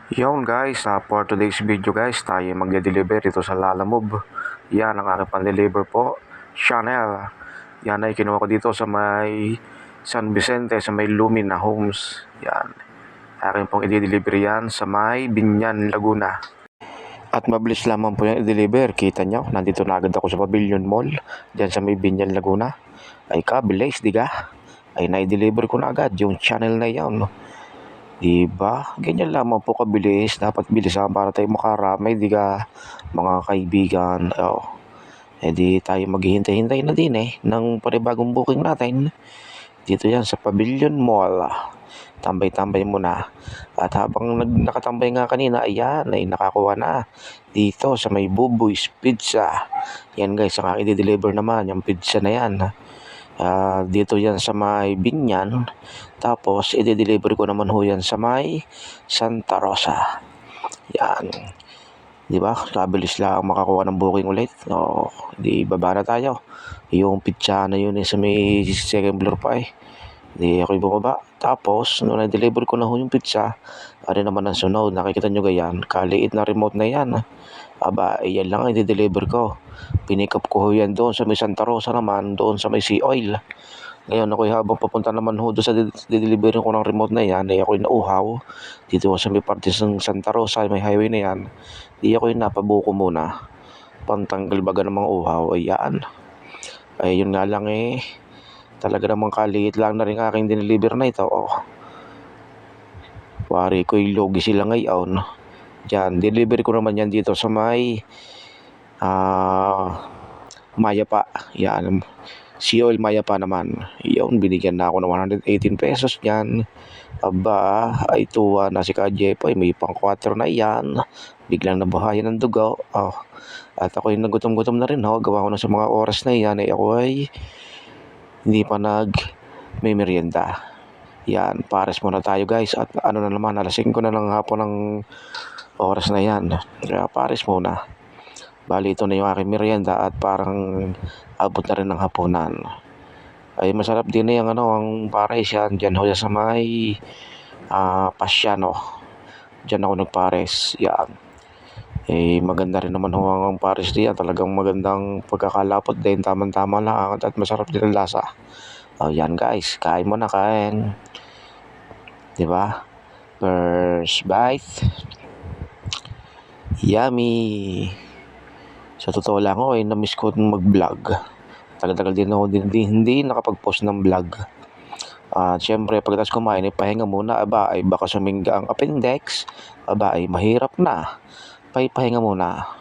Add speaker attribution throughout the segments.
Speaker 1: Yon guys, for today's video guys, tayo magde-deliver ito sa Lalamove. Yan ang aking pan-deliver po. Chanel. Yan ay kinuha ko dito sa may San Vicente, sa may Lumina Homes. Yan. Akin pong i-deliver yan sa may Binyan, Laguna. At mabilis lamang po yung i-deliver. Kita nyo, nandito na agad ako sa Pavilion Mall. Diyan sa may Binyan, Laguna. Ay kabilis, diga? Ay na-deliver ko na agad yung Chanel na yan. Diba? Ganyan lamang po kabilis. Dapat bilisan para tayo makarami, di ka, mga kaibigan. Di tayo maghihintay-hintay na din ng panibagong booking natin. Dito yan sa Pavilion Mall. Tambay-tambay muna. At habang nakatambay nga kanina, ayan, ay nakakuha na dito sa may Buboy's Pizza. Yan guys, ang i-deliver naman, yung pizza na yan. Dito yan sa may Binyan. Tapos i-deliver ko naman ho yan sa may Santa Rosa. Yan. Di ba? Kabilis lang makakuha ng booking ulit. Di baba na tayo. Yung pizza na yun sa may second floor pa Di ako'y bumaba. Tapos nung na-deliver ko na ho yung pizza, ano naman ang sunod? Nakikita nyo gayan? Kaliit na remote na yan. Yan lang ang i-deliver ko. Pinick up ko ho yan doon sa may Santa Rosa naman, doon sa may Sea Oil. Ngayon ako'y habang papunta naman ho doon sa delivery ko ng remote na yan, ako'y nauhaw. Dito sa may parte ng Santa Rosa, may highway na yan. Ako'y napabuko muna. Pantanggal baga ng mga uhaw, ayan. Yun nga lang talaga namang kaliit lang na rin aking dineliver na ito. Wari ko'y logi sila ngayon. Diyan, delivery ko naman yan dito sa may Mayapa. Yan, Sea Oil Mayapa naman. Yun, binigyan na ako ng 118 pesos yan. Ay tuwa na si Kajepo. May pang 4 na yan. Biglang nabahayan ng dugo. At ako'y nagutom-gutom na rin. Gawa ko na sa mga oras na yan. Ako ay hindi pa may merienda. Yan, pares muna tayo guys. At ano na naman, alas 5 na ng hapon ng oras na yan. Kaya pares muna. Bali ito na yung aking merienda at parang abot na rin ng hapunan. Ay masarap din yung ang pares yan. Diyan ho sa may Pasiano. Diyan ako nagpares. Yan. Maganda rin naman ho ang pares diyan. Talagang magandang pagkakalapot din. Tama-tama lang at masarap din ang lasa. Yan guys. Kain mo na, kain. Diba? First bite. Yummy. Sa totoo lang na-miss ko mag-vlog. Tagal-tagal din ako hindi nakapag-post ng vlog. Siyempre pagkatapos kumain pahinga muna. Baka sumingga ang appendix. Mahirap na. Pahinga muna.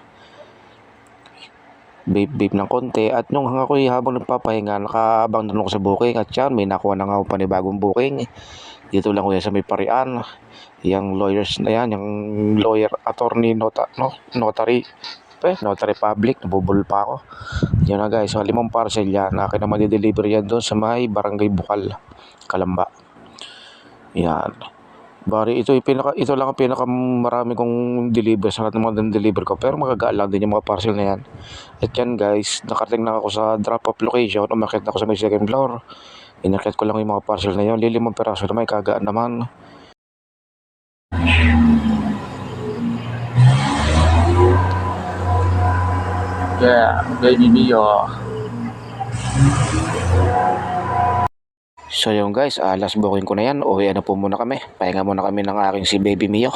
Speaker 1: Vape ng konti. At nung ako'y habang nagpapahinga, nakaabang na ako sa booking. At yan, may nakuha na nga ako panibagong booking. Dito lang sa may Parian. Yung lawyers na yan, yung lawyer, attorney, notary public, nabubul pa ako. Yun na guys, 5 parcel yan. Akin naman i-deliver yan doon sa may Barangay Bukal, Kalamba. Yan. Bari ito lang ang pinaka marami kong deliver sa lahat ng mga deliver ko. Pero magagaan lang din yung mga parcel na yan. At yan guys, nakarating na ako sa drop-off location. Umakit na ako sa may second floor. Inakit ko lang yung mga parcel na yun. 5 peraso na may kagaan naman.
Speaker 2: Yeah, baby Mio.
Speaker 1: So yun guys, last booking ko na yan. Uwi na po muna kami. Pahinga muna kami ng aking si Baby Mio.